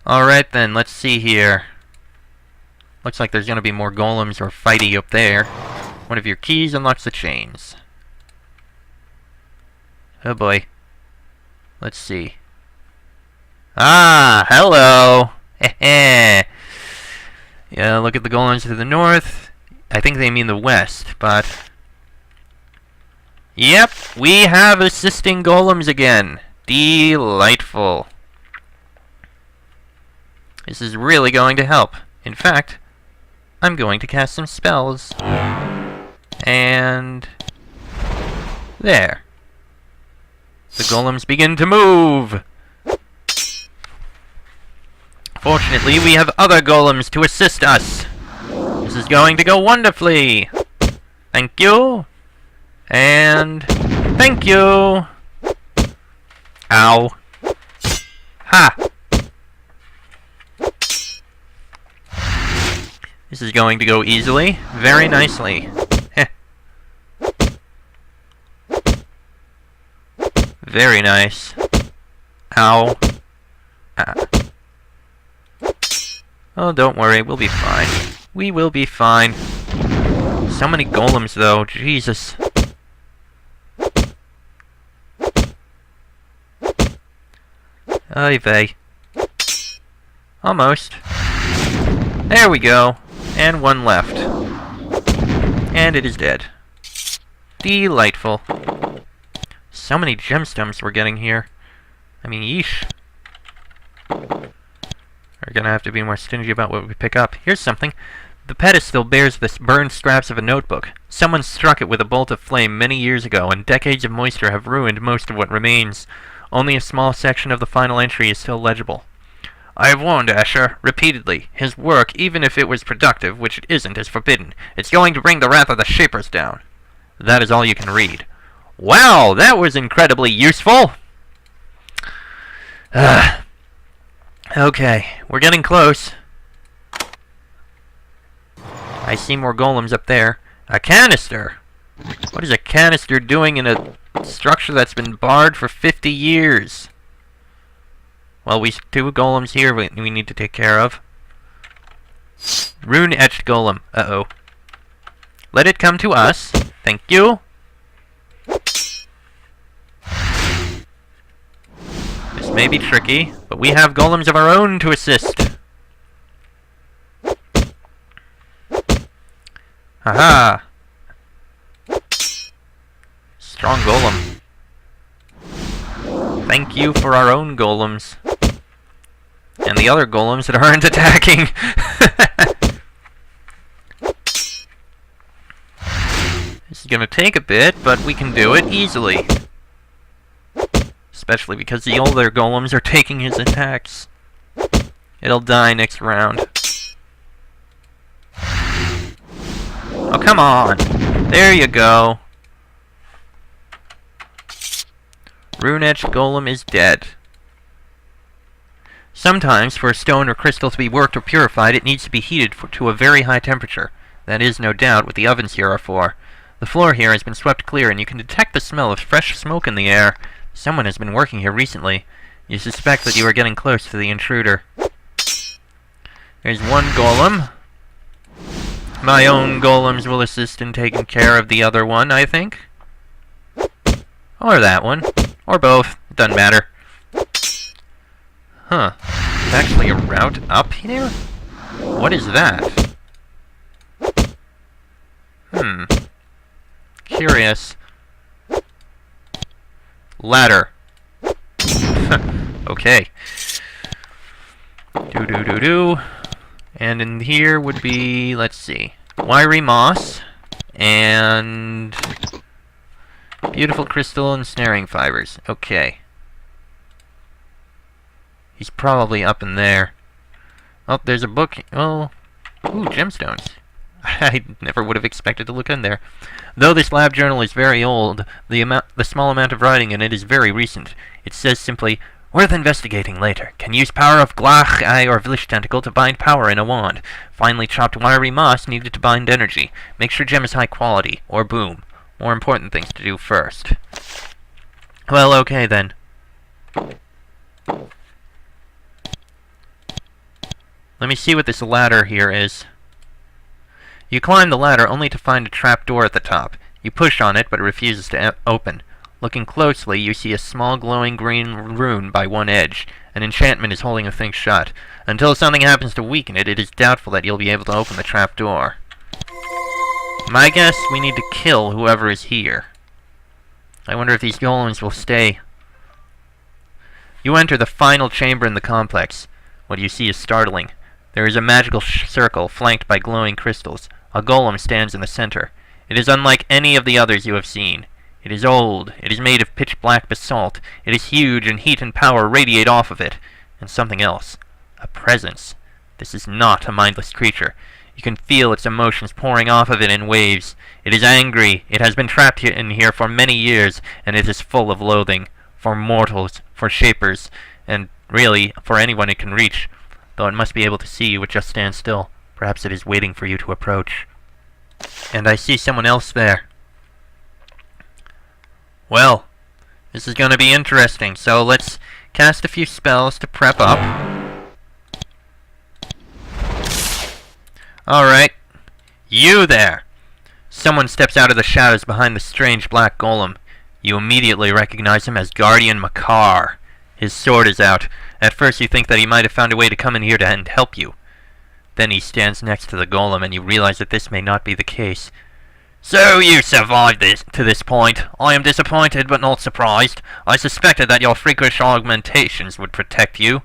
Alright then, let's see here. Looks like there's gonna be more golems or fighty up there. One of your keys unlocks the chains. Oh boy. Let's see. Ah, hello! Heh. Yeah, look at the golems to the north. I think they mean the west, but... Yep, we have assisting golems again. Delightful. This is really going to help. In fact, I'm going to cast some spells. And... there. The golems begin to move! Fortunately, we have other golems to assist us. This is going to go wonderfully. Thank you. And... thank you! Ow. Ha! This is going to go easily. Very nicely. Heh. Very nice. Ow. Ah. Oh, don't worry. We'll be fine. We will be fine. So many golems, though. Jesus. Oy vey. Almost. There we go. And one left. And it is dead. Delightful. So many gemstones we're getting here. I mean, yeesh. We're gonna have to be more stingy about what we pick up. Here's something. The pedestal bears the burned scraps of a notebook. Someone struck it with a bolt of flame many years ago, and decades of moisture have ruined most of what remains. Only a small section of the final entry is still legible. I have warned Asher, repeatedly. His work, even if it was productive, which it isn't, is forbidden. It's going to bring the wrath of the Shapers down. That is all you can read. Wow, that was incredibly useful! Okay, we're getting close. I see more golems up there. A canister! What is a canister doing in a structure that's been barred for 50 years? Well, we two golems here we need to take care of. Rune-etched golem. Uh-oh. Let it come to us. Thank you. This may be tricky, but we have golems of our own to assist. Haha! Strong golem. Thank you for our own golems. And the other golems that aren't attacking. This is gonna take a bit, but we can do it easily. Especially because the older golems are taking his attacks. It'll die next round. Oh, come on! There you go. Rune-etched golem is dead. Sometimes, for a stone or crystal to be worked or purified, it needs to be heated to a very high temperature. That is, no doubt, what the ovens here are for. The floor here has been swept clear, and you can detect the smell of fresh smoke in the air. Someone has been working here recently. You suspect that you are getting close to the intruder. There's one golem. My own golems will assist in taking care of the other one, I think. Or that one. Or both. It doesn't matter. Huh. There's actually a route up here? What is that? Curious. Ladder. Okay. Do. And in here would be, let's see, wiry moss, and beautiful crystal and snaring fibers. Okay. He's probably up in there. Oh, there's a book. Oh, ooh, gemstones. I never would have expected to look in there. Though this lab journal is very old, the small amount of writing in it is very recent. It says simply, worth investigating later. Can use power of Glach, Eye, or Vlish tentacle to bind power in a wand. Finely chopped wiry moss needed to bind energy. Make sure gem is high quality, or boom. More important things to do first. Well, okay then. Let me see what this ladder here is. You climb the ladder only to find a trapdoor at the top. You push on it, but it refuses to open. Looking closely, you see a small glowing green rune by one edge. An enchantment is holding the thing shut. Until something happens to weaken it, it is doubtful that you'll be able to open the trapdoor. My guess, we need to kill whoever is here. I wonder if these golems will stay. You enter the final chamber in the complex. What you see is startling. There is a magical circle flanked by glowing crystals. A golem stands in the center. It is unlike any of the others you have seen. It is old. It is made of pitch-black basalt. It is huge, and heat and power radiate off of it. And something else. A presence. This is not a mindless creature. You can feel its emotions pouring off of it in waves. It is angry. It has been trapped in here for many years, and it is full of loathing. For mortals, for shapers, and really, for anyone it can reach. Though it must be able to see you, it just stands still. Perhaps it is waiting for you to approach. And I see someone else there. Well, this is going to be interesting, so let's cast a few spells to prep up. Alright. You there! Someone steps out of the shadows behind the strange black golem. You immediately recognize him as Guardian Makar. His sword is out. At first you think that he might have found a way to come in here and help you. Then he stands next to the golem, and you realize that this may not be the case. So you survived to this point. I am disappointed, but not surprised. I suspected that your freakish augmentations would protect you.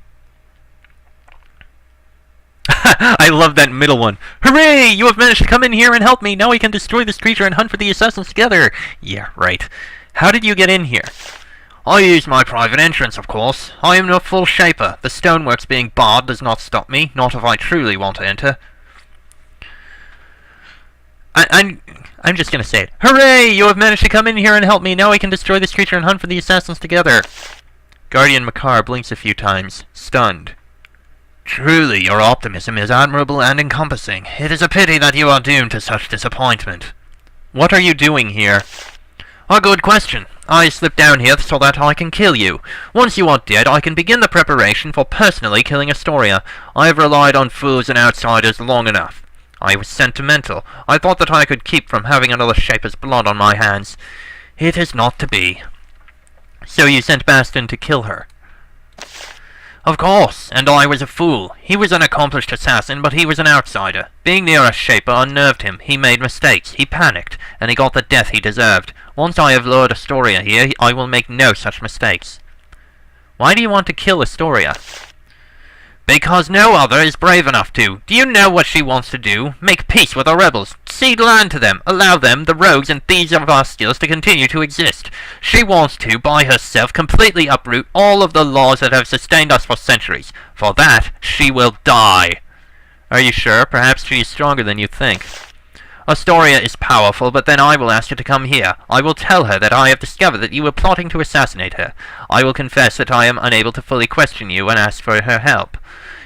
I love that middle one. Hooray! You have managed to come in here and help me. Now we can destroy this creature and hunt for the assassins together. Yeah, right. How did you get in here? I used my private entrance, of course. I am no full shaper. The stoneworks being barred does not stop me, not if I truly want to enter. I'm just gonna say it. Hooray! You have managed to come in here and help me. Now we can destroy this creature and hunt for the assassins together. Guardian Makar blinks a few times, stunned. Truly, your optimism is admirable and encompassing. It is a pity that you are doomed to such disappointment. What are you doing here? A good question. I slipped down here so that I can kill you. Once you are dead, I can begin the preparation for personally killing Astoria. I have relied on fools and outsiders long enough. I was sentimental. I thought that I could keep from having another Shaper's blood on my hands. It is not to be. So you sent Baston to kill her? Of course, and I was a fool. He was an accomplished assassin, but he was an outsider. Being near a Shaper unnerved him. He made mistakes. He panicked, and he got the death he deserved. Once I have lured Astoria here, I will make no such mistakes. Why do you want to kill Astoria? Because no other is brave enough to. Do you know what she wants to do? Make peace with the rebels. Cede land to them. Allow them, the rogues and thieves of our skills, to continue to exist. She wants to, by herself, completely uproot all of the laws that have sustained us for centuries. For that, she will die. Are you sure? Perhaps she is stronger than you think. Astoria is powerful, but then I will ask her to come here. I will tell her that I have discovered that you were plotting to assassinate her. I will confess that I am unable to fully question you and ask for her help.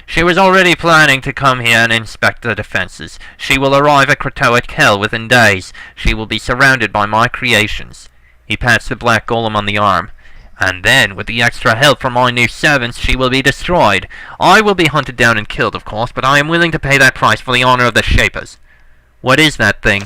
She was already planning to come here and inspect the defenses. She will arrive at Kratoic Hell within days. She will be surrounded by my creations. He pats the black golem on the arm. And then, with the extra help from my new servants, she will be destroyed. I will be hunted down and killed, of course, but I am willing to pay that price for the honor of the Shapers. What is that thing?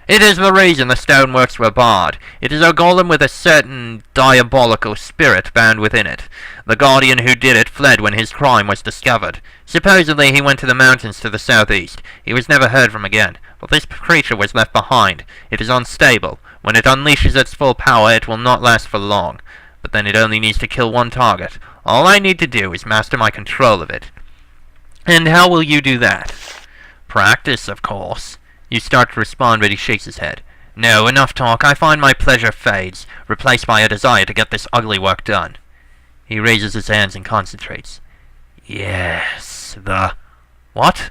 It is the reason the stoneworks were barred. It is a golem with a certain diabolical spirit bound within it. The guardian who did it fled when his crime was discovered. Supposedly he went to the mountains to the southeast. He was never heard from again, but this creature was left behind. It is unstable. When it unleashes its full power, it will not last for long. But then it only needs to kill one target. All I need to do is master my control of it. And how will you do that? Practice, of course. You start to respond, but he shakes his head. No, enough talk. I find my pleasure fades, replaced by a desire to get this ugly work done. He raises his hands and concentrates. Yes, What?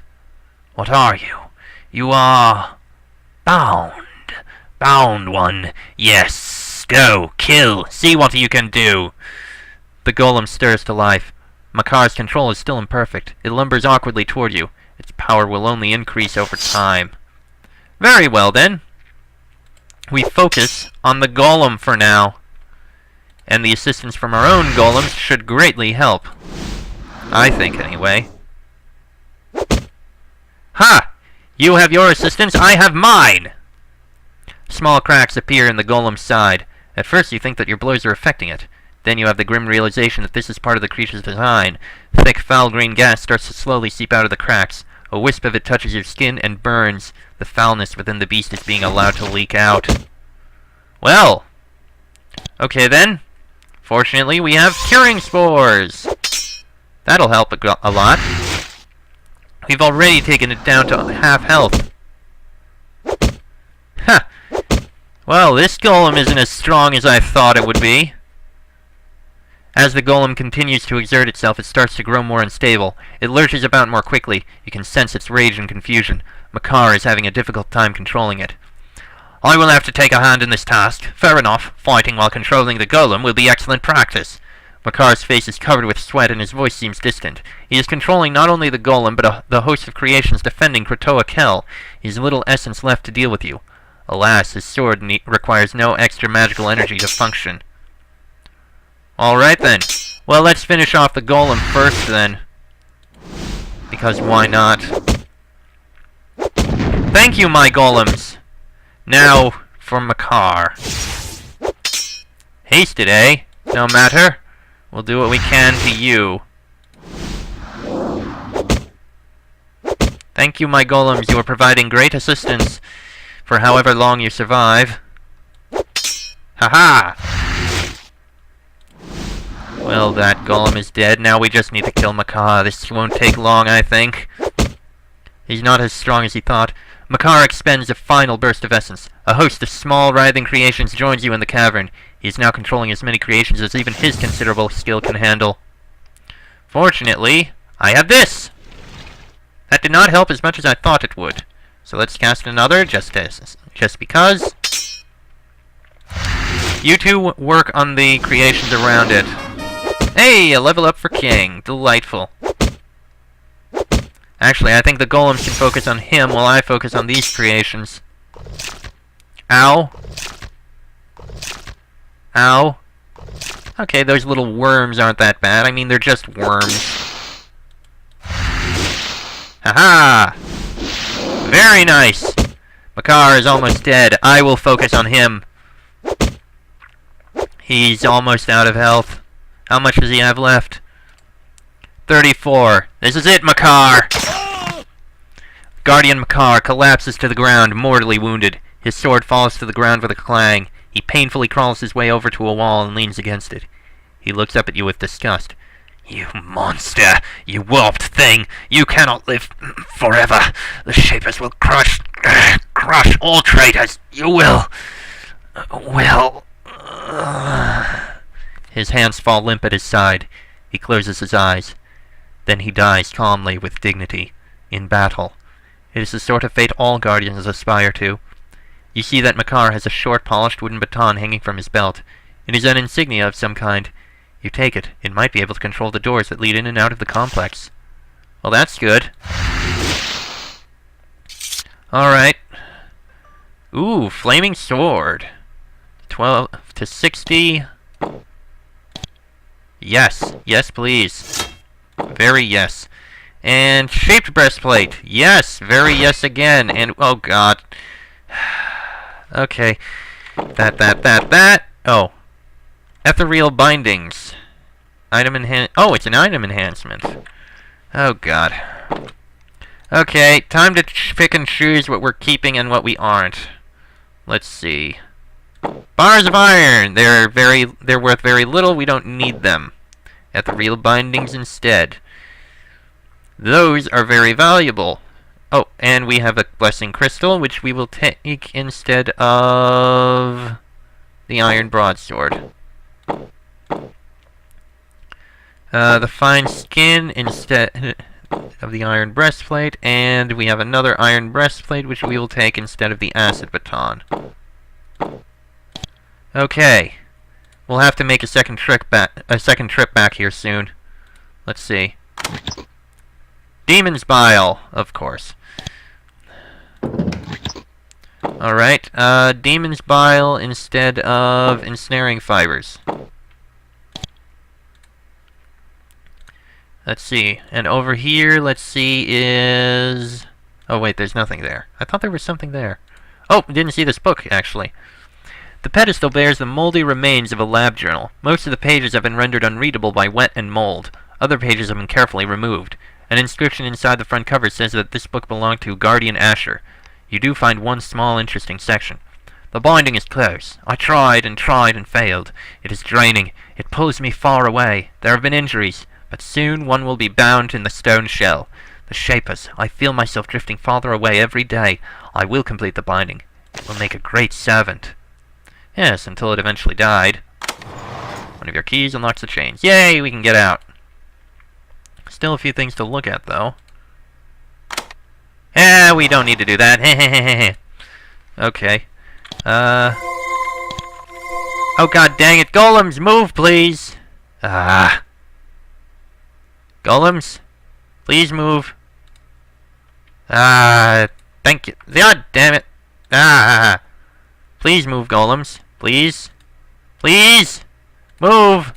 What are you? You are... bound. Bound one. Yes. Go. Kill. See what you can do. The golem stirs to life. Makar's control is still imperfect. It lumbers awkwardly toward you. Its power will only increase over time. Very well, then. We focus on the golem for now. And the assistance from our own golems should greatly help. I think, anyway. Ha! You have your assistance, I have mine! Small cracks appear in the golem's side. At first you think that your blows are affecting it. Then you have the grim realization that this is part of the creature's design. Thick, foul green gas starts to slowly seep out of the cracks. A wisp of it touches your skin and burns. The foulness within the beast is being allowed to leak out. Well! Okay then. Fortunately, we have curing spores! That'll help a lot. We've already taken it down to half health. Huh. Well, this golem isn't as strong as I thought it would be. As the golem continues to exert itself, it starts to grow more unstable. It lurches about more quickly. You can sense its rage and confusion. Makar is having a difficult time controlling it. I will have to take a hand in this task. Fair enough. Fighting while controlling the golem will be excellent practice. Makar's face is covered with sweat and his voice seems distant. He is controlling not only the golem, but the host of creations defending Kratoa Kel. He has little essence left to deal with you. Alas, his sword requires no extra magical energy to function. Alright then. Well, let's finish off the golem first then. Because why not? Thank you, my golems! Now, for Makar. Hasted, eh? No matter. We'll do what we can to you. Thank you, my golems. You are providing great assistance for however long you survive. Haha! Well, that golem is dead. Now we just need to kill Makar. This won't take long, I think. He's not as strong as he thought. Makar expends a final burst of essence. A host of small, writhing creations joins you in the cavern. He is now controlling as many creations as even his considerable skill can handle. Fortunately, I have this! That did not help as much as I thought it would. So let's cast another, just because. You two work on the creations around it. Hey, a level up for King. Delightful. Actually, I think the golems can focus on him while I focus on these creations. Ow. Ow. Okay, those little worms aren't that bad. I mean, they're just worms. Haha! Very nice! Makar is almost dead. I will focus on him. He's almost out of health. How much does he have left? 34. This is it, Makar! Guardian Makar collapses to the ground, mortally wounded. His sword falls to the ground with a clang. He painfully crawls his way over to a wall and leans against it. He looks up at you with disgust. You monster! You warped thing! You cannot live forever! The Shapers will crush all traitors! You will... His hands fall limp at his side. He closes his eyes. Then he dies calmly, with dignity, in battle. It is the sort of fate all guardians aspire to. You see that Makar has a short, polished wooden baton hanging from his belt. It is an insignia of some kind. You take it. It might be able to control the doors that lead in and out of the complex. Well, that's good. Alright. Ooh, flaming sword. 12 to 60. Yes. Yes, please. Very yes. And shaped breastplate. Yes. Very yes again. And, oh god. Okay. That. Oh. Ethereal bindings. Oh, it's an item enhancement. Oh god. Okay, time to pick and choose what we're keeping and what we aren't. Let's see. Bars of iron! They're worth very little, we don't need them. Ethereal bindings instead. Those are very valuable. Oh, and we have a blessing crystal, which we will take instead of the iron broadsword. The fine skin instead of the iron breastplate, and we have another iron breastplate, which we will take instead of the acid baton. Okay, we'll have to make a second trip back here soon. Let's see. Demon's Bile, of course. Alright, Demon's Bile instead of Ensnaring Fibers. Let's see, and over here, let's see, is... Oh, wait, there's nothing there. I thought there was something there. Oh, didn't see this book, actually. The pedestal bears the moldy remains of a lab journal. Most of the pages have been rendered unreadable by wet and mold. Other pages have been carefully removed. An inscription inside the front cover says that this book belonged to Guardian Asher. You do find one small interesting section. The binding is close. I tried and failed. It is draining. It pulls me far away. There have been injuries, but soon one will be bound in the stone shell. The Shapers. I feel myself drifting farther away every day. I will complete the binding. It will make a great servant. Yes, until it eventually died. One of your keys unlocks the chains. Yay, we can get out. Still a few things to look at, though. We don't need to do that. Okay. Oh, god dang it. Golems, move, please. Golems? Please move. Thank you. God damn it. Please move, golems. Please. Please! Move!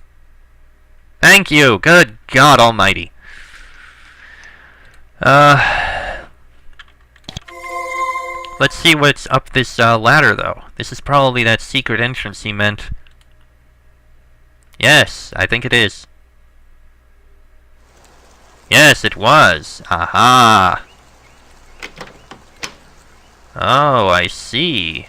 Thank you. Good God Almighty. Let's see what's up this ladder, though. This is probably that secret entrance he meant. Yes, I think it is. Yes, it was. Aha! Oh, I see.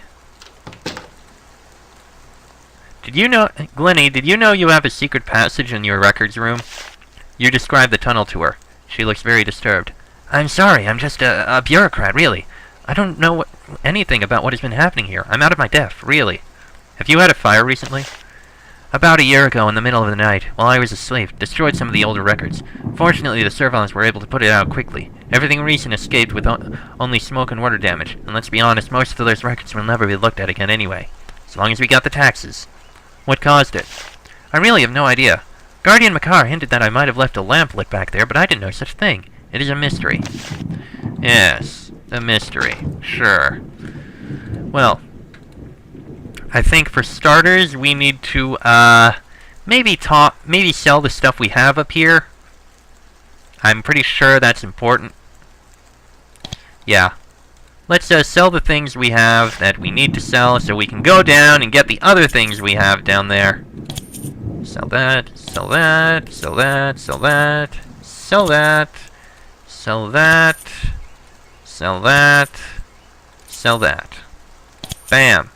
Did you know, Glennie, did you know you have a secret passage in your records room? You described the tunnel to her. She looks very disturbed. I'm sorry, I'm just a bureaucrat, really. I don't know anything about what has been happening here. I'm out of my depth, really. Have you had a fire recently? About a year ago, in the middle of the night, while I was asleep, destroyed some of the older records. Fortunately, the Servons were able to put it out quickly. Everything recent escaped with only smoke and water damage. And let's be honest, most of those records will never be looked at again anyway. As long as we got the taxes. What caused it? I really have no idea. Guardian Makar hinted that I might have left a lamp lit back there, but I didn't know such a thing. It is a mystery. Yes, a mystery. Sure. Well, I think for starters, we need to, maybe sell the stuff we have up here. I'm pretty sure that's important. Yeah. Let's, sell the things we have that we need to sell so we can go down and get the other things we have down there. Sell that, sell that, sell that, sell that, sell that, sell that, sell that, sell that. Bam.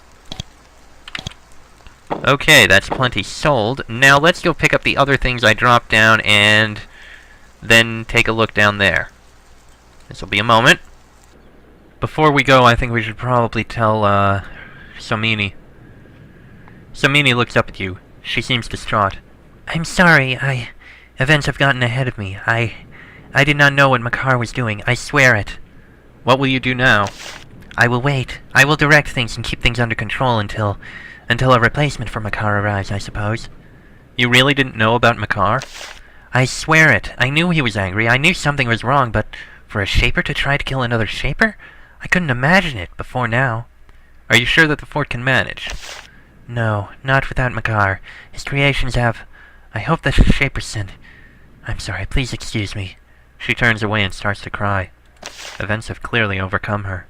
Okay, that's plenty sold. Now let's go pick up the other things I dropped down and then take a look down there. This will be a moment. Before we go, I think we should probably tell, Somini. Somini looks up at you. She seems distraught. I'm sorry, events have gotten ahead of me. I did not know what Makar was doing. I swear it. What will you do now? I will wait. I will direct things and keep things under control until a replacement for Makar arrives, I suppose. You really didn't know about Makar? I swear it. I knew he was angry. I knew something was wrong, but for a Shaper to try to kill another Shaper? I couldn't imagine it before now. Are you sure that the fort can manage? No, not without Makar. His creations have... I hope that the Shaper sent... I'm sorry, please excuse me. She turns away and starts to cry. Events have clearly overcome her.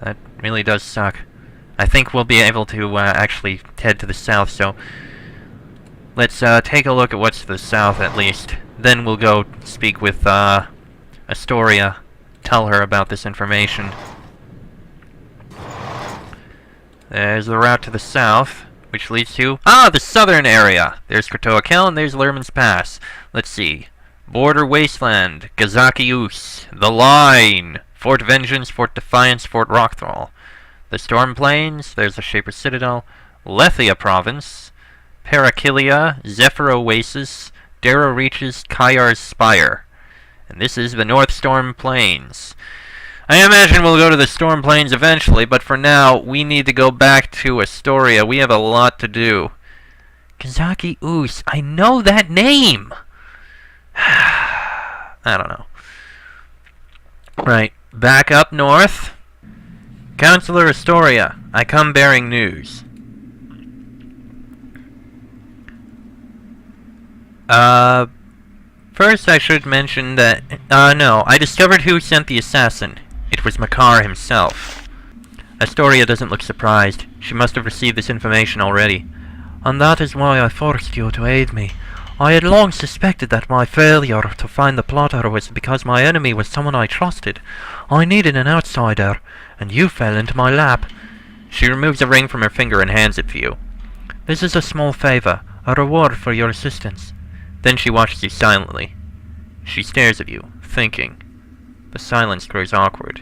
That really does suck. I think we'll be able to actually head to the south, so... Let's take a look at what's to the south, at least. Then we'll go speak with Astoria. Tell her about this information. There's the route to the south, which leads to... the southern area! There's Kratoa Kell and there's Lerman's Pass. Let's see. Border Wasteland, Gazaki-Us, The Line, Fort Vengeance, Fort Defiance, Fort Rockthal. The Storm Plains, there's the Shaper Citadel, Lethia Province, Parakilia, Zephyr Oasis, Darrow Reaches, Kayar's Spire. And this is the North Storm Plains. I imagine we'll go to the Storm Plains eventually, but for now, we need to go back to Astoria. We have a lot to do. Gazaki-Us, I know that name! I don't know. Right, back up north. Counselor Astoria, I come bearing news. First, I should mention that... no, I discovered who sent the assassin. It was Makar himself. Astoria doesn't look surprised. She must have received this information already. And that is why I forced you to aid me. I had long suspected that my failure to find the plotter was because my enemy was someone I trusted. I needed an outsider, and you fell into my lap. She removes a ring from her finger and hands it to you. This is a small favor, a reward for your assistance. Then she watches you silently. She stares at you, thinking. The silence grows awkward.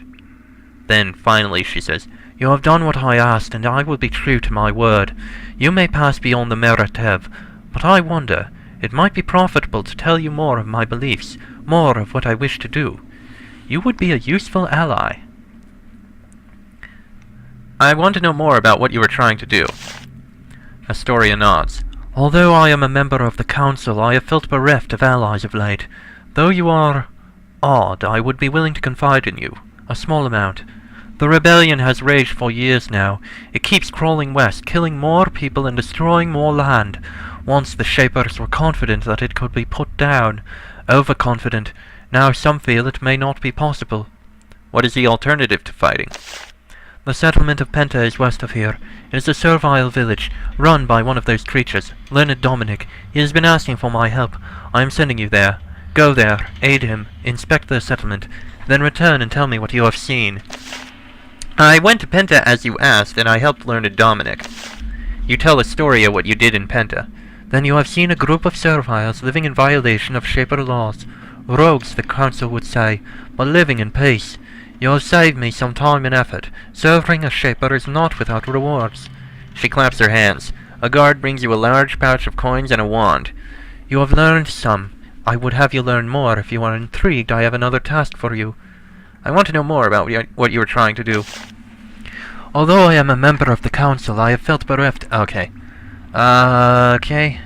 Then, finally, she says, You have done what I asked, and I will be true to my word. You may pass beyond the Meratev, but I wonder, it might be profitable to tell you more of my beliefs, more of what I wish to do. You would be a useful ally. I want to know more about what you were trying to do. Astoria nods. Although I am a member of the Council, I have felt bereft of allies of late. Though you are odd, I would be willing to confide in you. A small amount. The rebellion has raged for years now. It keeps crawling west, killing more people and destroying more land. Once the Shapers were confident that it could be put down. Overconfident. Now some feel it may not be possible. What is the alternative to fighting? The settlement of Penta is west of here. It is a servile village, run by one of those creatures, Leonard Dominic. He has been asking for my help. I am sending you there. Go there, aid him, inspect the settlement, then return and tell me what you have seen. I went to Penta as you asked, and I helped Learned Dominic. You tell Astoria what you did in Penta. Then you have seen a group of serviles living in violation of Shaper laws. Rogues, the council would say, but living in peace. You have saved me some time and effort. Serving a Shaper is not without rewards. She claps her hands. A guard brings you a large pouch of coins and a wand. You have learned some. I would have you learn more. If you are intrigued, I have another task for you. I want to know more about what you were trying to do. Although I am a member of the council, I have felt bereft... Okay. Okay.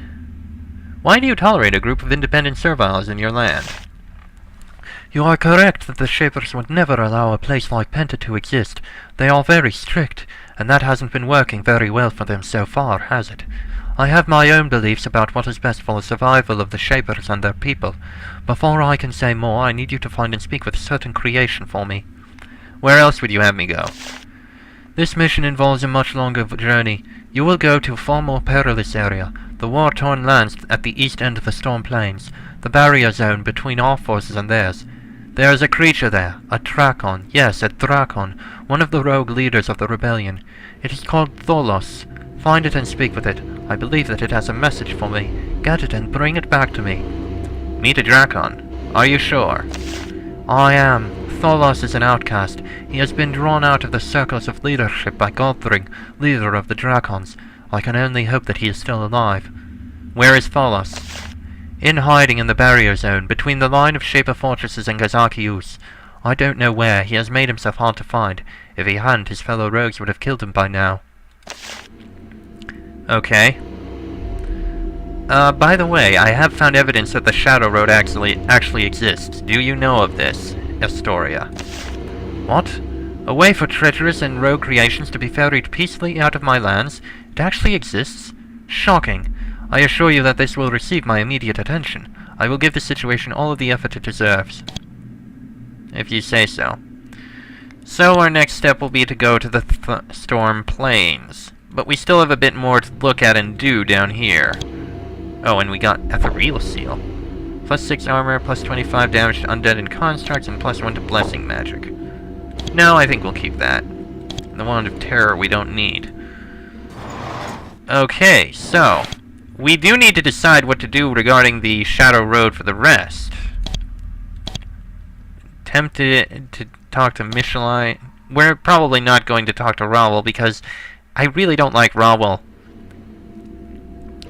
Why do you tolerate a group of independent serviles in your land? You are correct that the Shapers would never allow a place like Penta to exist. They are very strict, and that hasn't been working very well for them so far, has it? I have my own beliefs about what is best for the survival of the Shapers and their people. Before I can say more, I need you to find and speak with a certain creation for me. Where else would you have me go? This mission involves a much longer journey. You will go to a far more perilous area, the war-torn lands at the east end of the Storm Plains, the barrier zone between our forces and theirs. There is a creature there, a Drakon, yes, a Drakon, one of the rogue leaders of the rebellion. It is called Tholos. Find it and speak with it. I believe that it has a message for me. Get it and bring it back to me. Meet a Drakon. Are you sure? I am. Tholos is an outcast. He has been drawn out of the circles of leadership by Godthring, leader of the Drakons. I can only hope that he is still alive. Where is Tholos? In hiding in the barrier zone, between the line of Shaper fortresses and Gazakius. I don't know where. He has made himself hard to find. If he hadn't, his fellow rogues would have killed him by now. Okay. By the way, I have found evidence that the Shadow Road actually exists. Do you know of this, Astoria? What? A way for treacherous and rogue creations to be ferried peacefully out of my lands? It actually exists? Shocking. I assure you that this will receive my immediate attention. I will give the situation all of the effort it deserves. If you say so. So our next step will be to go to the Storm Plains. But we still have a bit more to look at and do down here. Oh, and we got Ethereal Seal. Plus 6 armor, plus 25 damage to undead and constructs, and plus 1 to blessing magic. No, I think we'll keep that. The Wand of Terror we don't need. Okay, so we do need to decide what to do regarding the Shadow Road for the rest. Tempted to talk to Michelai. We're probably not going to talk to Rawel because I really don't like Rawel.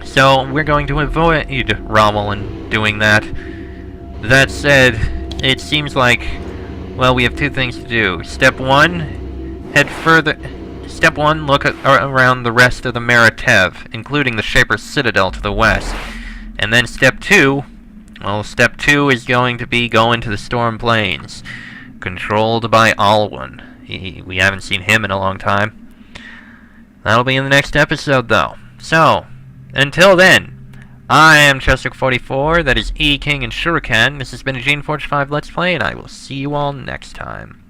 So we're going to avoid Rawel in doing that. That said, it seems like, well, we have two things to do. Step 1, head further. Step 1, look around the rest of the Meratev, including the Shaper Citadel to the west. And then step 2, well, step 2 is going to be going to the Storm Plains, controlled by Alwyn. We haven't seen him in a long time. That'll be in the next episode, though. So, until then, I am Chester44, that is E King and Shuriken. This has been a Geneforge 5 Let's Play, and I will see you all next time.